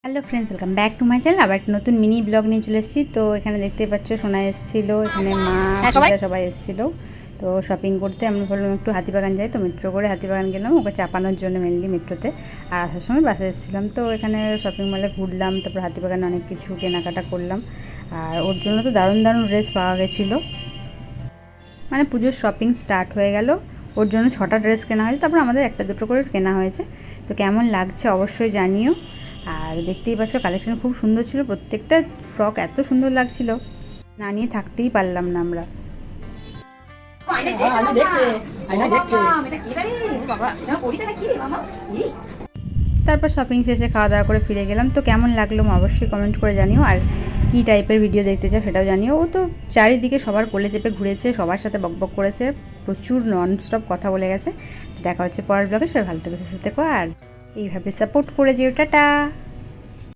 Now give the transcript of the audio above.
Hello friends, welcome back to my channel. আবার একটা নতুন মিনি ব্লগ নিয়ে চলে এসেছি। তো এখানে দেখতে পাচ্ছ সোনা এসেছিলো, এখানে মা সবাই এসেছিলো। তো শপিং করতে আমরা বললাম একটু হাতিবাগান যাই। তো মেট্রো করে হাতিবাগান গেলাম ওকে চাপানোর জন্য, মেনলি মেট্রোতে। আর আসার সময় বাসে এসেছিলাম। তো এখানে শপিং মলে ঘুরলাম, তারপর হাতিবাগানে অনেক কিছু কেনাকাটা করলাম। আর ওর জন্য তো দারুণ দারুণ ড্রেস পাওয়া গেছিলো। মানে পুজোর শপিং স্টার্ট হয়ে গেল, ওর জন্য 6টা ড্রেস কেনা হয়েছে, তারপর আমাদের একটা দুটো করে কেনা হয়েছে। তো কেমন লাগছে অবশ্যই জানিও। আর দেখতেই পাচ্ছ কালেকশন খুব সুন্দর ছিল, প্রত্যেকটা ফ্রক এত সুন্দর লাগছিল, না নিয়ে থাকতেই পারলাম না আমরা। তারপর শপিং শেষে খাওয়া দাওয়া করে ফিরে গেলাম। তো কেমন লাগলো অবশ্যই কমেন্ট করে জানিও। আর কী টাইপের ভিডিও দেখতে চাও সেটাও জানিও। ও তো চারিদিকে সবার কোলে চেপে ঘুরেছে, সবার সাথে বকবক করেছে, প্রচুর ননস্টপ কথা বলে গেছে। দেখা হচ্ছে পরের ব্লগে। সবাই ভালো থেকো, সুস্থ থেকো, আর এইভাবে সাপোর্ট করে যেও। টাটা।